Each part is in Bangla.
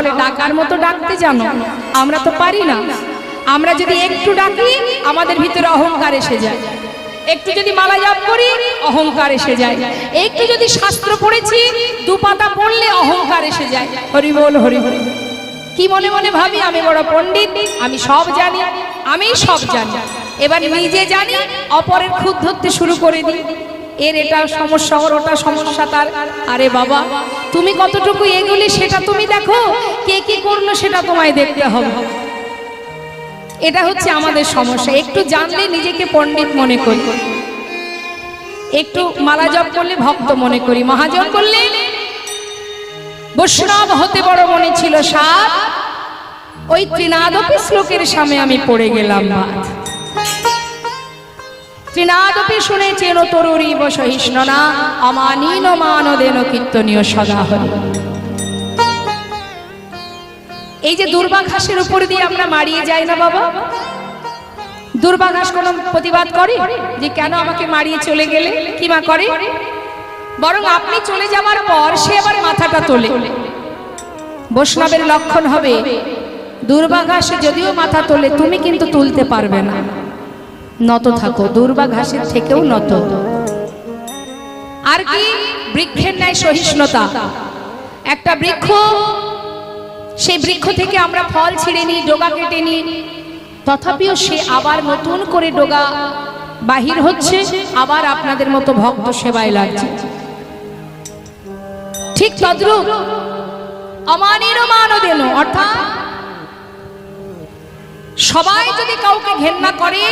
তাহলে ডাকার মতো ডাকতে জানো, আমরা তো পারি না। আমরা যদি একটু ডাকি আমাদের ভিতরে অহংকার এসে যায়, একটু যদি মালা জপ করি অহংকার এসে যায়, একটু যদি শাস্ত্র পড়েছি দু পাতা পড়লে অহংকার এসে যায়। হরি বল হরি বল। কি মনে মনে ভাবি আমি বড় পণ্ডিত, আমি সব জানি, আমি সব জানি। এবার নিজে জানি অপরের খুঁত ধরতে শুরু করে দিই, এর এটা সমস্যা, ওর ওটা সমস্যা তার। আরে বাবা, তুমি কতটুকু এগুলি সেটা তুমি দেখো, কে কি করলো সেটা তোমায় দেখতে হবে। এটা হচ্ছে আমাদের সমস্যা। একটু জানলে নিজেকে পণ্ডিত মনে করি, একটু মালা জপ করলে ভক্ত মনে করি, মহাজন করলে বৈষ্ণব হতে বড় মনে ছিল সাপ। ওই ত্রিনাদপি শ্লোকের সামনে আমি পড়ে গেলাম। ত্রিনাদপি শুনে চেন তরুরীব সহিষ্ণনা অমানীন মানদেন কীর্তনীয় সদা হরি। এই যে দুর্বা ঘাসের উপর দিয়ে আমরা মারিয়ে যাই না বাবা, দুর্বা ঘাস কোনো প্রতিবাদ করে যে কেন আমাকে মারিয়ে চলে গেলে? কি মা করে? বরং আপনি চলে যাওয়ার পর সে আবার মাথাটা তোলে। বৈষ্ণবের লক্ষণ হবে দুর্বা ঘাস যদিও মাথা তোলে তুমি কিন্তু তুলতে পারবে না, নত থাকো, দুর্বা ঘাসের থেকেও নত। আর কি? বৃক্ষের ন্যায় সহিষ্ণুতা। একটা বৃক্ষ, সেই বৃক্ষ থেকে আমরা ফল ছিঁড়ে নিই, ডগা কেটে নিই, তথাপিও সে আবার নতুন করে ডগা বাহির হচ্ছে, আবার আপনাদের মতো ভক্ত সেবায় লাগছে। ঠিক তদ্রূপ অমানীন মানদেন, অর্থাৎ সবাই যদি কাউকে ঘেন্না করে,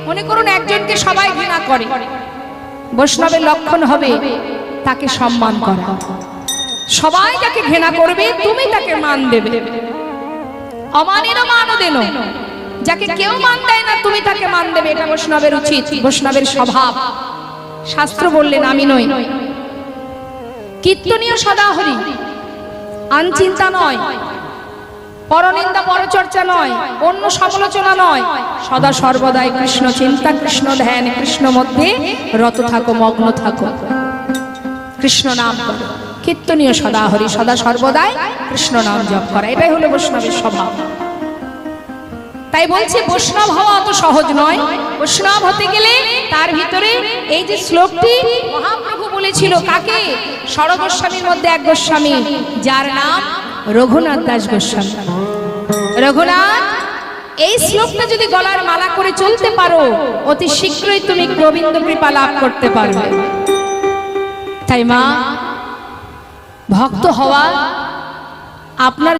মনে করুন একজনকে সবাই ঘৃণা করে, বৈষ্ণবের লক্ষণ হবে তাকে সম্মান করা। সবাই যাকে ঘৃণা করবে তুমি তাকে মান দেবে। অমানীন মানদেন, যাকে কেউ মান দেয় না তুমি তাকে মান দেবে, এটা বৈষ্ণবের উচিত, বৈষ্ণবের স্বভাব। শাস্ত্র বললেন আমি নই। কীর্তনীয় সদা হরি, আনচিন্তা নয়, পরনিন্দা পরচর্চা নয়, অন্য সমালোচনা নয়, সদা সর্বদাই কৃষ্ণ চিন্তা, কৃষ্ণ ধ্যান, কৃষ্ণ মধ্যে রত থাকো, মগ্ন থাকো, কৃষ্ণ নাম করো। কীর্তনীয় সদা হরি, সদা সর্বদাই কৃষ্ণ নাম জপ করা, এটাই হলো বৈষ্ণবের স্বভাব। তাই বলছে বৈষ্ণব হওয়া অত সহজ নয়। বৈষ্ণব হতে গেলে তার ভিতরে এই যে শ্লোকটি মহাপ্রভু বলেছিল কাকে? ষড় গোস্বামীর মধ্যে এক গোস্বামী, যার নাম রঘুনাথ দাস গোস্বামী। রঘুনাথ, এই শ্লোকটা যদি গলার মালা করে চলতে পারো অতি শীঘ্রই তুমি গোবিন্দ কৃপা লাভ করতে পারবে। তাই মা, ভক্ত হওয়া আপনার